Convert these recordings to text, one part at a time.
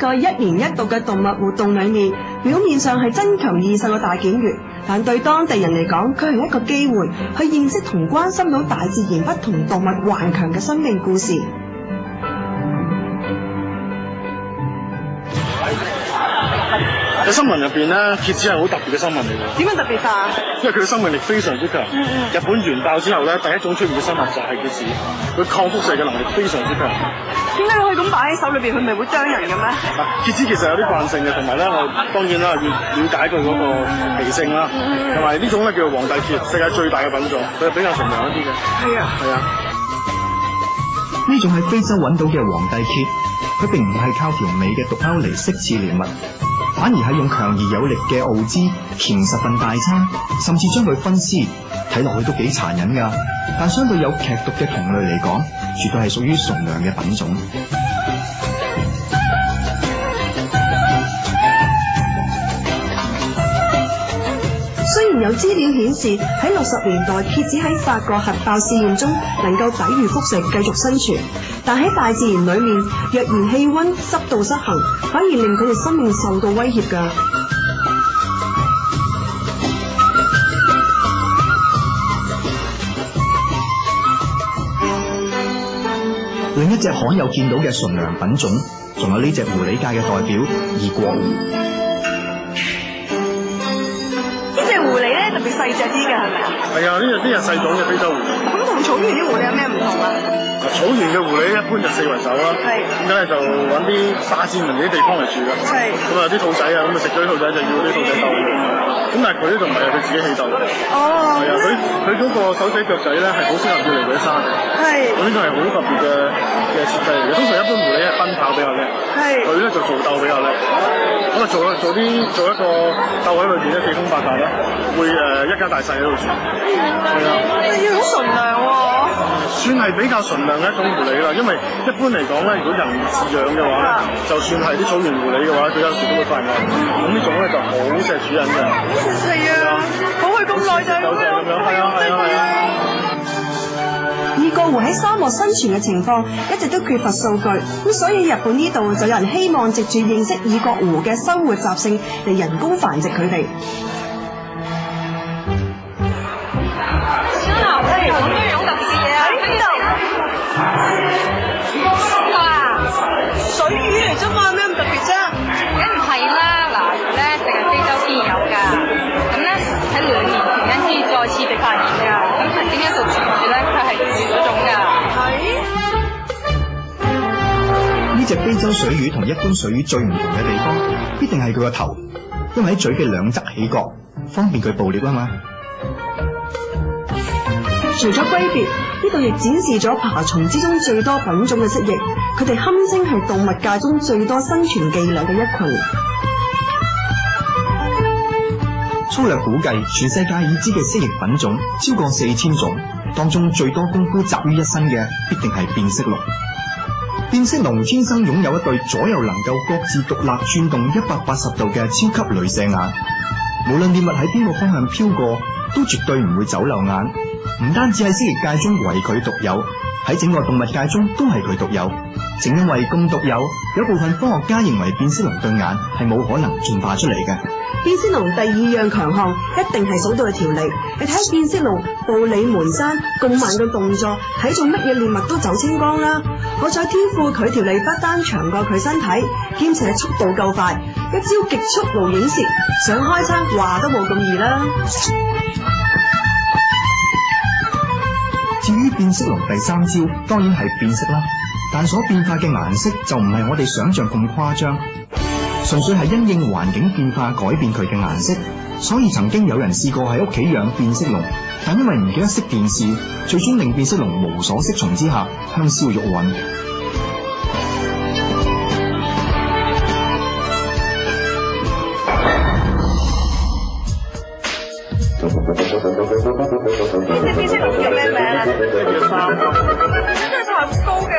個一年一度嘅動物活動裏面，表面上係爭強異獸嘅大檢閱，但對當地人嚟講，佢係一個機會去認識同關心到大自然不同動物頑強嘅生命故事。喺新聞入邊咧，蠍子係好特別嘅生物嚟嘅。點樣特別法？因為佢嘅生命力非常之強。日本原爆之後咧，第一種出現嘅生物就係蠍子，佢抗輻射嘅能力非常之強。點解可以咁擺喺手裏邊？佢咪會啄人嘅咩？蠍子其實有啲慣性嘅，同埋咧，我當然啦，要了解佢嗰個脾性啦，同埋呢種咧叫做皇帝蠍，世界最大嘅品種，佢係比較純良一啲嘅。係啊。呢種喺非洲揾到嘅皇帝蠍，佢並唔係靠條尾嘅毒鈎嚟識刺獵物，反而係用強而有力嘅螯肢鉗實份大餐，甚至將佢分屍，睇落去都幾殘忍㗎。但相對有劇毒嘅同類嚟講，絕對係屬於純良嘅品種。雖然有資料顯示喺60年代蠍子喺法國核爆試驗中能夠抵禦輻射繼續生存，但喺大自然裏面，若然氣溫、濕度失衡，反而令佢哋生命受到威脅㗎。另一隻罕有見到嘅純良品種，仲有呢隻狐狸界嘅代表異國狐。狐狸咧特別細隻啲嘅係咪啊？係啊，呢隻細種嘅非洲狐狸。咁同草原啲狐狸有咩唔同啊？草原嘅狐狸一般就四圍走啦，咁梗係就揾啲沙漠啲地方嚟住啦。咁啊啲兔仔啊，咁啊食咗啲兔仔就要啲兔仔鬥。咁但係佢呢度唔係佢自己起鬥。係啊，佢嗰個手仔腳仔咧係好適合要嚟嗰啲沙嘅。咁呢個係好特別嘅設計嚟嘅。通常一般狐狸係奔跑比較叻，佢咧就做鬥比較叻。咁啊做一個鬥喺裏邊咧，四通八達咧，會一家大細喺度住。係啊，要好純良喎。算係比較純良嘅一種狐狸啦，因為一般嚟講咧，如果人飼養嘅話咧，就算係啲草原狐狸嘅話，佢有時都會犯案。咁呢種咧就好錫主人嘅。係啊，好佢咁耐就係咁樣。係啊。異國狐喺沙漠生存嘅情況一直都缺乏數據，咁所以日本呢度就有人希望藉住認識異國狐嘅生活習性嚟人工繁殖佢哋。水魚嚟啫嘛，咩咁特別啫？梗唔係啦，嗱咧，淨係非洲先有㗎。咁咧喺2年前先再次被發現㗎。咁曾經一度傳説咧，佢係絕咗種㗎。呢隻非洲水魚同一般水魚最唔同嘅地方，必定係佢個頭，因為喺嘴嘅兩側起角，方便佢捕獵啊嘛。除咗龜別，呢度亦展示咗爬蟲之中最多品種嘅蜥蜴，佢哋堪稱係動物界中最多生存伎倆嘅一群。粗略估計，全世界已知嘅蜥蜴品種超過4000種，當中最多功夫集於一身嘅，必定係變色龍。變色龍天生擁有一對左右能夠各自獨立轉動180度嘅超級鐳射眼，無論獵物喺邊個方向飄過，都絕對唔會走漏眼。唔單止喺蜥蜴界中唯佢獨有，喺整個動物界中都係佢獨有。正因為咁獨有，有部分科學家認為變色龍對眼係冇可能進化出嚟嘅。變色龍第2樣強項一定係數到佢條脷。你睇變色龍步履蹣跚咁慢嘅動作，睇中乜嘢獵物都走清光啦。好彩天賦佢條脷不單長過佢身體，兼且速度夠快，一招極速無影攝，想開餐話都冇咁易啦。至於變色龍第3招，當然係變色啦，但所變化嘅顏色就唔係我哋想象咁誇張，純粹係因應環境變化改變佢嘅顏色。所以曾經有人試過喺屋企養變色龍，但因為唔記得熄電視，最終令變色龍無所適從之下香消玉殞。變色龍叫咩名啊？真係爬咁高嘅？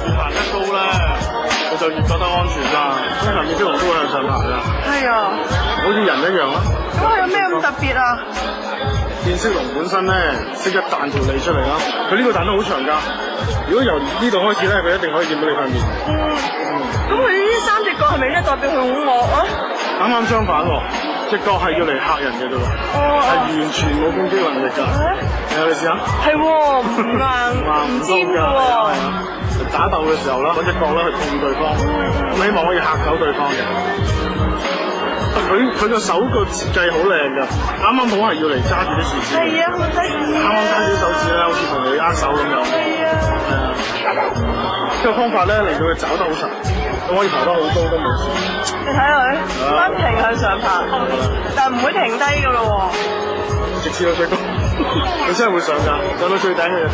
越行得高咧，我就越覺得安全啦。通常變色龍都會向上爬㗎。係啊，好似人一樣咯。咁佢有咩咁特別啊？變色龍本身咧識得彈條脷出嚟啦，佢呢個彈得好長㗎。如果由呢度開始咧，佢一定可以見到你塊面。咁佢呢3隻角係咪咧代表佢好惡啊？啱啱相反喎，隻角係要嚟嚇人嘅啫喎，係完全冇攻擊能力㗎。你試下。係喎，唔尖㗎喎。打鬥嘅時候啦，揾隻角咧去碰對方，咁希望可以嚇走對方嘅。佢個手個設計好靚㗎，啱啱好係要嚟揸住啲樹枝。係啊，好得意。啱啱揸住啲手指咧，好似同你握手咁樣。係啊。呢個方法咧令到佢爪得好實，咁可以爬得好高都冇事。你睇佢不停向上爬，但唔會停低㗎咯喎。直至到最高，佢真係會上㗎，上到最頂嘅。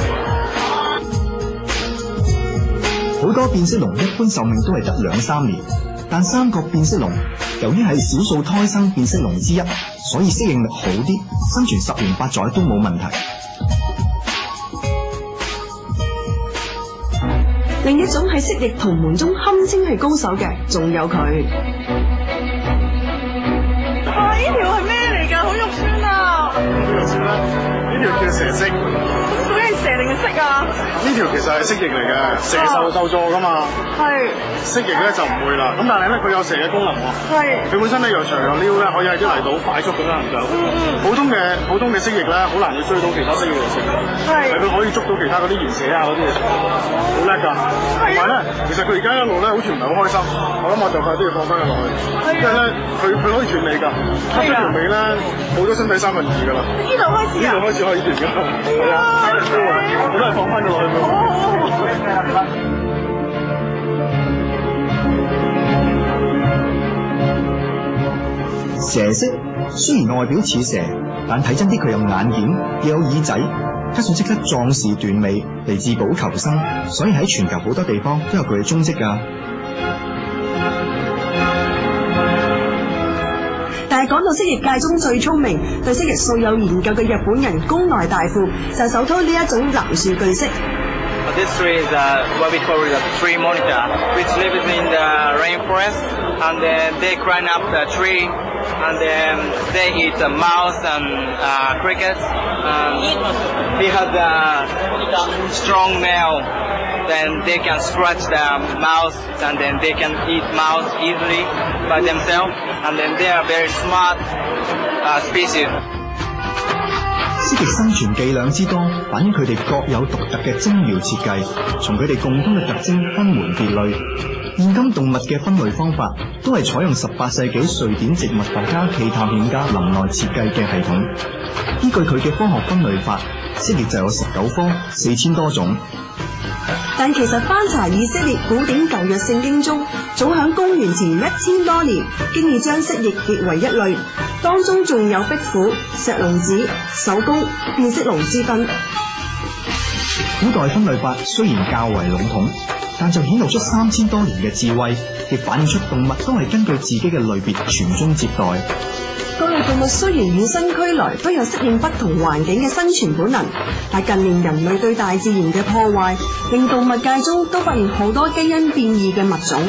好多變色龍一般壽命都係得2-3年，但三角變色龍由於係少數胎生變色龍之一，所以適應力好啲，生存10年8載都冇問題。另一種喺蜥蜴同門中堪稱係高手嘅，仲有佢。哇！呢條係咩嚟㗎？好肉酸啊！肉酸啦！呢條叫蛇蜥。究竟係蛇定係蜥啊？呢條其實係蜥蜴嚟嘅，蛇受助㗎嘛。係。蜥蜴咧就唔會啦，咁但係咧佢有蛇嘅功能喎。係。佢本身咧又長又溜咧，可以喺啲泥度快速咁樣行走。普通嘅蜥蜴咧，好難要追到其他蜥蜴嚟食。係。但佢可以捉到其他嗰啲原蛇啊嗰啲嘢食，好叻㗎。同埋咧，其實佢而家一路咧好似唔係好開心，我諗我就快啲要放翻佢落去，因為咧佢可以斷尾㗎，吸咗條尾咧冇咗身體2/3㗎啦。呢度開始啊？呢度開始可以斷㗎，係啊，我都係放翻佢落去。好。蛇蜥雖然外表似蛇，但睇真啲佢有眼瞼，又有耳仔，加上識得壯士斷尾嚟自保求生，所以喺全球好多地方都有佢嘅蹤跡㗎。但係講到蜥蜴界中最聰明、對蜥蜴素有研究嘅日本人宮內大輔，就手拖呢一種藍樹巨蜥。This tree is what we call the tree monitor, which lives in the rainforest, and they climb up the tree, and they eat mouse and crickets. They have the strong male, then they can scratch the mouse, and then they can eat mouse easily by themselves, and then they are very smart species. 蜥蜴生存伎倆之多，反映佢哋各有獨特嘅精妙設計，從佢哋共通嘅特徵分門別類。現今動物嘅分類方法都係採用18世紀瑞典植物學家暨探險家林內設計嘅系統。依據佢嘅科學分類法，蜥蜴就有19科，4000多種。但其實翻查以色列古典舊約聖經中，早響公元前1000多年，經已將蜥蜴列為一類，當中仲有壁虎、石龍子、守宮、變色龍之分。古代分類法雖然較為籠統，但就顯露出3000多年嘅智慧，亦反映出動物都係根據自己嘅類別傳宗接代。各類動物雖然與生俱來都有適應不同環境嘅生存本能，但近年人類對大自然嘅破壞，令動物界中都發現好多基因變異嘅物種。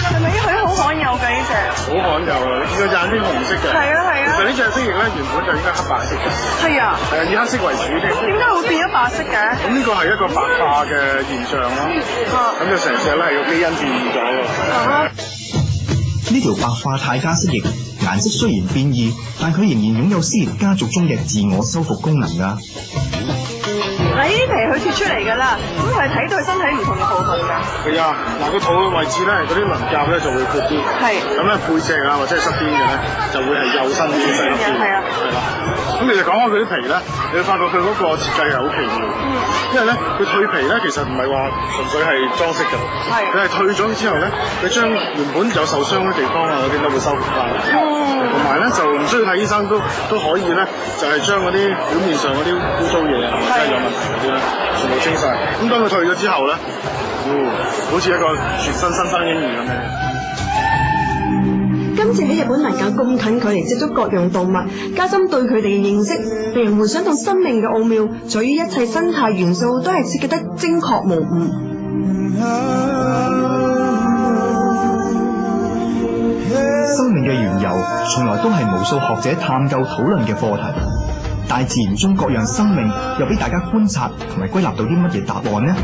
係咪佢好罕有嘅呢隻？好罕有啊！你見佢隻眼睛紅色嘅。係啊係啊。其實呢隻蜥蜴咧原本就應該黑白色嘅。係啊。係啊，以黑色為主添。點解會變咗白色嘅？咁呢個係一個白化嘅現象咯。咁就成隻咧係個基因變異咗喎。呢條白化泰加蜥蜴顏色雖然變異，但佢仍然擁有蜥蜴家族中嘅自我修復功能㗎。嗱，呢啲皮佢脱出嚟㗎啦，咁係睇到佢身體唔同嘅部分㗎。係啊，嗱個肚嘅位置咧，嗰啲鱗甲咧就會闊啲。係。咁咧背脊啊或者係側邊嘅咧，就會係幼身啲細粒啲。係啊。係啦。咁其實講開佢啲皮咧，你會發覺佢嗰個設計係好奇妙。因為咧，佢蛻皮咧其實唔係話純粹係裝飾㗎。係。佢係蛻咗之後咧，佢將原本有受傷嘅地方啊嗰啲都會修復翻。同埋咧就唔需要睇醫生都可以咧，就係將嗰啲表面上嗰啲污糟嘢啊或者有問題嗰啲咧，全部清晒。咁當佢退咗之後咧，好似一個全新生嬰兒咁樣。今次喺日本能夠咁近距離接觸各樣動物，加深對佢哋嘅認識，令人回想到生命嘅奧妙，在於一切生態元素都係設計得精確無誤。生命嘅緣由，從來都係無數學者探究討論嘅課題。大自然中各樣生命，又俾大家觀察同埋歸納到啲乜嘢答案呢？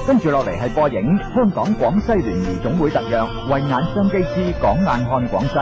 跟住落嚟係播映香港廣西聯誼總會特約慧眼雙機之港眼看廣西。